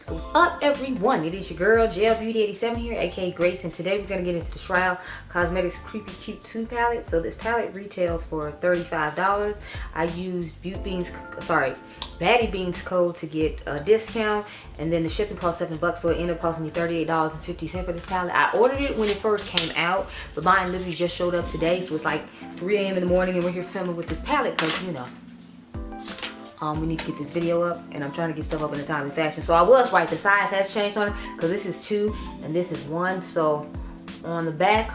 So what's up, everyone? It is your girl Gel Beauty 87 here, aka Grace, and today we're gonna get into the Shroud Cosmetics Creepy Cute 2 palette. So this palette retails for $35. I used Baddie Bean's code to get a discount, and then the shipping cost $7, so it ended up costing me $38.50 for this palette. I ordered it when it first came out, but mine literally just showed up today, so it's like 3 a.m. in the morning, and we're here filming with this palette because, you know, we need to get this video up, and I'm trying to get stuff up in a timely fashion. So I was right, the size has changed on it because this is 2 and this is 1. So on the back,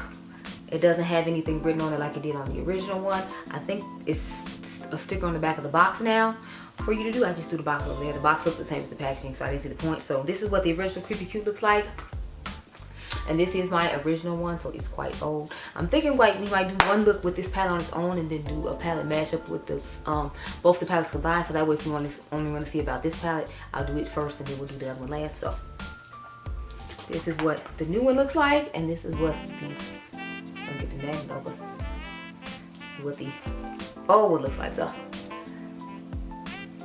it doesn't have anything written on it like it did on the original one. I think it's a sticker on the back of the box now for you to do. I just threw the box over there. The box looks the same as the packaging, so I didn't see the point. So this is what the original Creepy Cute looks like. And this is my original one, so it's quite old. I'm thinking like we might do one look with this palette on its own and then do a palette mashup with this, both the palettes combined. So that way if you only want to see about this palette, I'll do it first and then we'll do the other one last. So this is what the new one looks like, and this is what the, I'll get the magnet over. This is what the old one looks like. So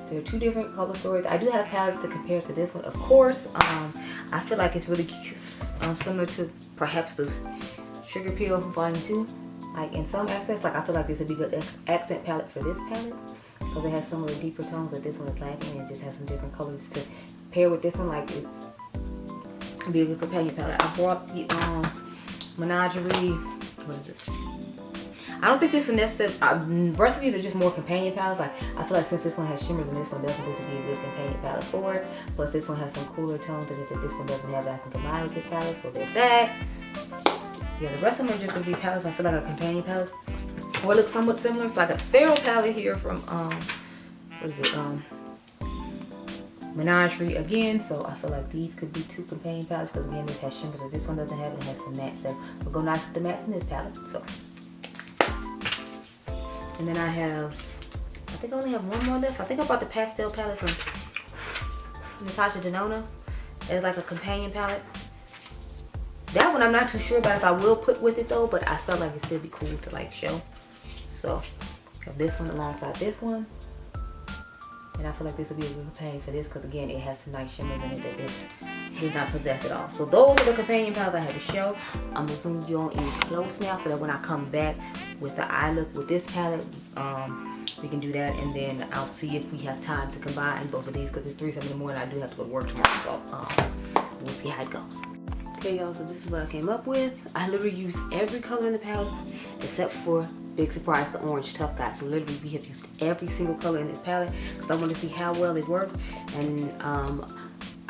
there are 2 different color stories. I do have palettes to compare to this one, of course. I feel like it's really cute. Similar to perhaps the Sugar Peel Volume 2, like in some aspects. Like I feel like this would be a good accent palette for this palette because it has some of the deeper tones that this one is lacking, and it just has some different colors to pair with this one. Like it would be a good companion palette. I brought the Menagerie. What is this? I don't think this one necessarily. Rest of these are just more companion palettes. Like I feel like since this one has shimmers and this one doesn't, this would be a good companion palette for it. Plus this one has some cooler tones that this one doesn't have that I can combine with this palette. So there's that. Yeah, the rest of them are just gonna be palettes. I feel like a companion palette, or look somewhat similar. It's like a Feral palette here from what is it? Menagerie again. So I feel like these could be 2 companion palettes because again this has shimmers that this one doesn't have, and it has some mattes that will go nice with the mattes in this palette. So. And then I have, I think I only have 1 more left. I think I bought the Pastel Palette from Natasha Denona as like a companion palette. That one I'm not too sure about if I will put with it though, but I felt like it'd still be cool to like show. So I have this one alongside this one. And I feel like this would be a good companion for this because again, it has some nice shimmers in it that this does not possess at all. So those are the companion palettes I have to show. I'm gonna zoom you on in close now so that when I come back with the eye look with this palette, we can do that, and then I'll see if we have time to combine both of these because it's 3 in the morning. I do have to go to work tomorrow, so we'll see how it goes. Okay, y'all, so this is what I came up with. I literally used every color in the palette except for, big surprise, the orange Tough Guy. So literally we have used every single color in this palette because I want to see how well it worked. And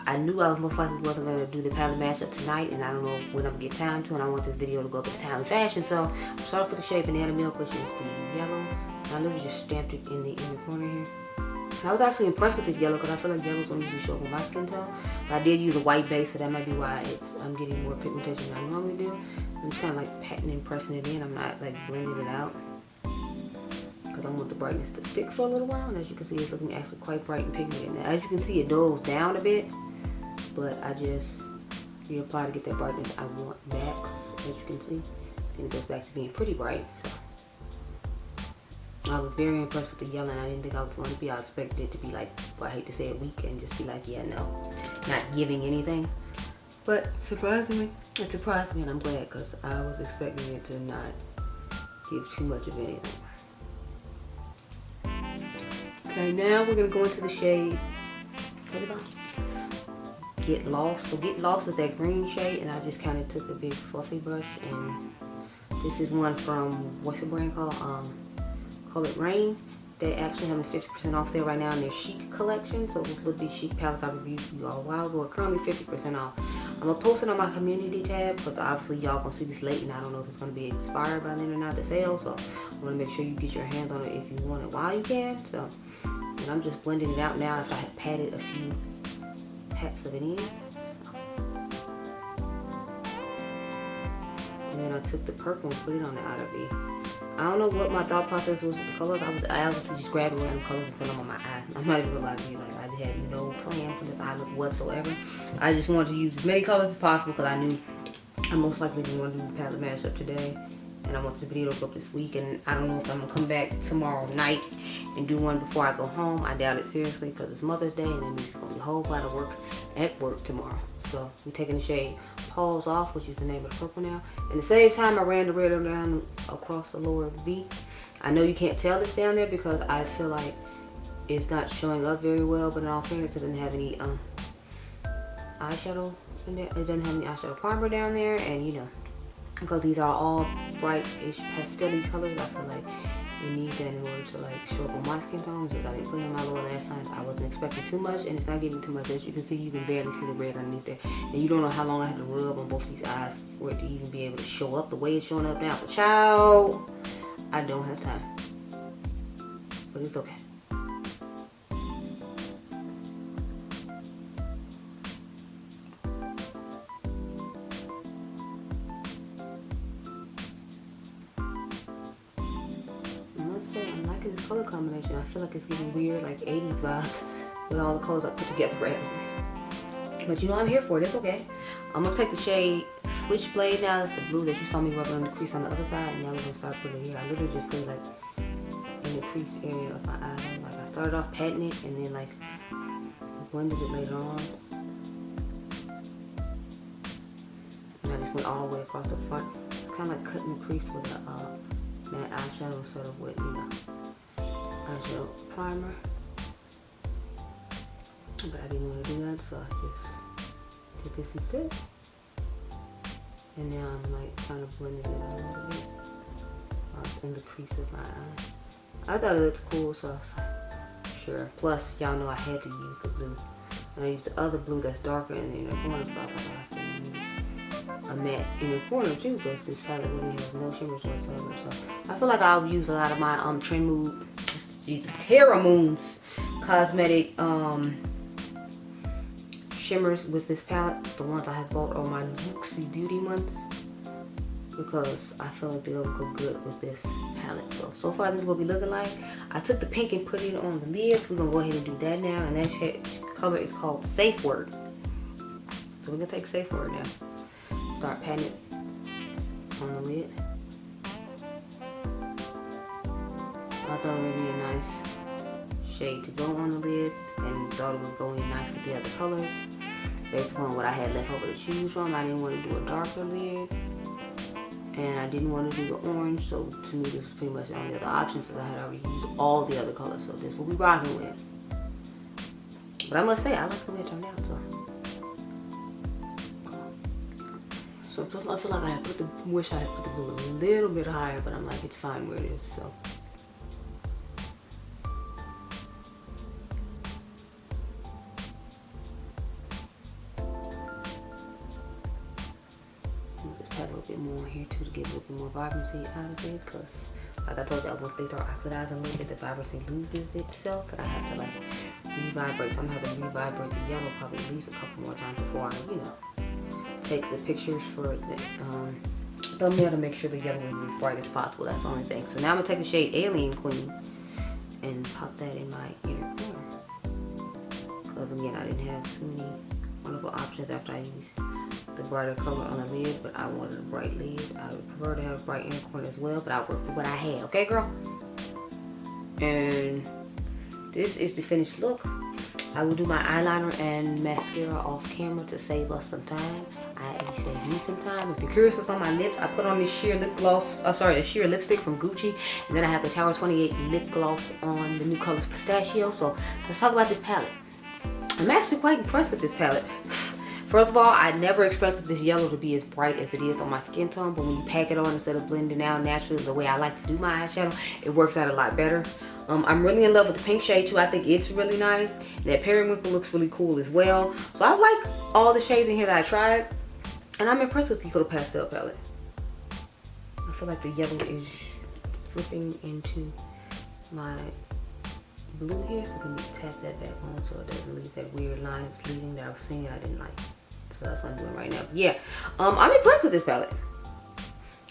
I knew I was most likely wasn't going to do the palette mashup tonight, and I don't know when I'm going to get time to, and I want this video to go up in timely fashion. So I'll start off with the shade Banana Milk, which is the yellow. I literally just stamped it in the inner corner here. And I was actually impressed with this yellow because I feel like yellows don't usually show up on my skin tone. But I did use a white base, so that might be why I'm getting more pigmentation than I normally do. I'm just kind of like patting and pressing it in. I'm not like blending it out because I want the brightness to stick for a little while. And as you can see, it's looking actually quite bright and pigmented. Now, as you can see, it dulls down a bit, but I just reapply to get that brightness I want max. As you can see, then it goes back to being pretty bright. So I was very impressed with the yellow, and I didn't think I was going to be. I expected it to be like, well, I hate to say it, weak and just be like, yeah, no, not giving anything. But surprisingly, it surprised me, and I'm glad because I was expecting it to not give too much of anything. Okay, now we're going to go into the shade, Get Lost. So Get Lost is that green shade, and I just kind of took a big fluffy brush, and this is one from, what's the brand called? Call It Rain. They actually have a 50% off sale right now in their chic collection. So those little bit chic palettes I reviewed for you all a while ago are currently 50% off. I'm gonna post it on my community tab because obviously y'all gonna see this late, and I don't know if it's gonna be expired by then or not, the sale. So I wanna make sure you get your hands on it if you want it while you can. So, and I'm just blending it out now after I had patted a few pats of it in. And then I took the purple and put it on the outer V. I don't know what my thought process was with the colors. I obviously just grabbed random colors and put them on my eye. I'm not even gonna lie to you, like I had no plan for this eye look whatsoever. I just wanted to use as many colors as possible because I knew I most likely didn't want to do the palette mashup today. And I want this video to go up this week, and I don't know if I'm gonna come back tomorrow night and do one before I go home. I doubt it seriously because it's Mother's Day and that means it's going to be a whole lot of work at work tomorrow. So we're taking the shade Pause Off, which is the name of the purple now. And the same time I ran the red down across the lower V. I know you can't tell this down there because I feel like it's not showing up very well, but in all fairness, it doesn't have any eyeshadow in there. It doesn't have any eyeshadow primer down there, and you know, because these are all bright-ish pastel-y colors, I feel like you need that in order to like show up on my skin tone. Since I didn't put it in my lower lash line, I wasn't expecting too much, and it's not giving too much. As you can see, you can barely see the red underneath there, and you don't know how long I had to rub on both these eyes for it to even be able to show up the way it's showing up now. So, child, I don't have time, but it's okay. Color combination. I feel like it's giving weird like 80s vibes with all the colors I put together randomly. But you know I'm here for it. It's okay. I'm gonna take the shade Switchblade now. That's the blue that you saw me rubbing on the crease on the other side. And now we're gonna start putting it here. I literally just put it like in the crease area of my eye. Like I started off patting it and then like blended it later on. And I just went all the way across the front. It's kind of like cutting the crease with a matte eyeshadow instead of with, you know, eyeshadow primer, but I didn't want to do that, so I just did this instead. And now I'm like kind of blending it out a little bit while it's in the crease of my eye. I thought it looked cool, so I was like, sure. Plus, y'all know I had to use the blue, and I used the other blue that's darker in the inner corner, but I was like, I have to use a matte inner corner too, because this palette literally has no shimmers whatsoever. So I feel like I'll use a lot of my Trend Mood. Jesus, Terra Moon's cosmetic shimmers with this palette. The ones I have bought are my UOMA Beauty ones because I feel like they'll go good with this palette. So far this is what we looking like. I took the pink and put it on the lids. We're gonna go ahead and do that now, and that color is called Safe Word. So we're gonna take Safe Word now. Start patting it on the lid. I thought it would be a nice shade to go on the lids and thought it would go in nice with the other colors. Based upon what I had left over to choose from, I didn't want to do a darker lid and I didn't want to do the orange, so to me this was pretty much the only other option since I had already used all the other colors, so this will be rocking with. But I must say, I like the way it turned out, so I feel like I wish I had put the blue a little bit higher, but I'm like, it's fine where it is, so. More here too to get a little bit more vibrancy out of it, because like I told y'all, once they start oxidizing a little bit, the vibrancy loses itself, but I have to like re-vibrate, so I'm gonna have to re-vibrate the yellow probably at least a couple more times before I, you know, take the pictures for the thumbnail to make sure the yellow is as bright as possible. That's the only thing. So now I'm gonna take the shade Alien Queen and pop that in my inner corner, because again I didn't have too many wonderful options after I used the brighter color on the lid, but I wanted a bright lid. I would prefer to have a bright inner corner as well, but I worked with what I had, okay girl? And this is the finished look. I will do my eyeliner and mascara off camera to save us some time. I at least save me some time. If you're curious what's on my lips, I put on this sheer lip gloss, the sheer lipstick from Gucci, and then I have the Tower 28 lip gloss on the new colors Pistachio. So let's talk about this palette. I'm actually quite impressed with this palette. First of all, I never expected this yellow to be as bright as it is on my skin tone, but when you pack it on instead of blending out naturally the way I like to do my eyeshadow, it works out a lot better. I'm really in love with the pink shade too. I think it's really nice. That periwinkle looks really cool as well. So I like all the shades in here that I tried, and I'm impressed with this little pastel palette. I feel like the yellow is dripping into my blue here, so we can tap that back on so it doesn't leave that weird line it's leaving that I was seeing I didn't like. So that's what I'm doing right now. But yeah, I'm impressed with this palette.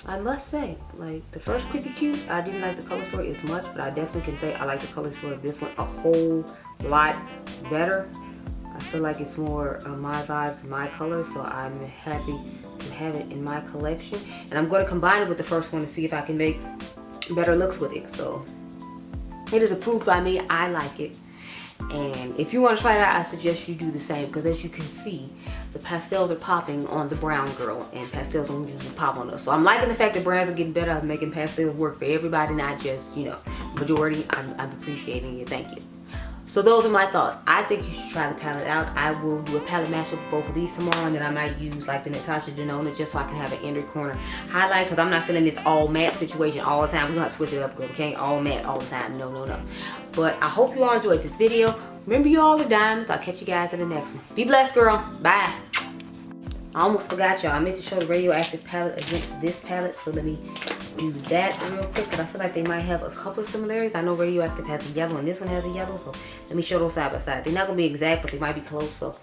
I must say, like the first Creepy Cute, I didn't like the color story as much, but I definitely can say I like the color story of this one a whole lot better. I feel like it's more my vibes, my color, so I'm happy to have it in my collection. And I'm going to combine it with the first one to see if I can make better looks with it. So It is approved by me. I like it. And if you want to try it out, I suggest you do the same, because as you can see, the pastels are popping on the brown girl, and pastels don't usually pop on us. So I'm liking the fact that brands are getting better at making pastels work for everybody, not just, you know, majority. I'm appreciating it. Thank you. So those are my thoughts. I think you should try the palette out. I will do a palette match with both of these tomorrow, and then I might use like the Natasha Denona just so I can have an inner corner highlight, because I'm not feeling this all matte situation all the time. We're gonna have to switch it up, girl. We can't all matte all the time. No, no, no. But I hope you all enjoyed this video. Remember, you all are diamonds. I'll catch you guys in the next one. Be blessed, girl. Bye. I almost forgot, y'all. I meant to show the Radioactive palette against this palette, so let me do that real quick, because I feel like they might have a couple of similarities. I know Radioactive has a yellow and this one has a yellow, so let me show those side by side. They're not going to be exact, but they might be close. So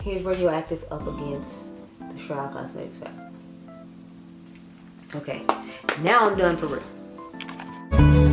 here's Radioactive up against the Shroud Cosmetics palette. Okay, now I'm done for real.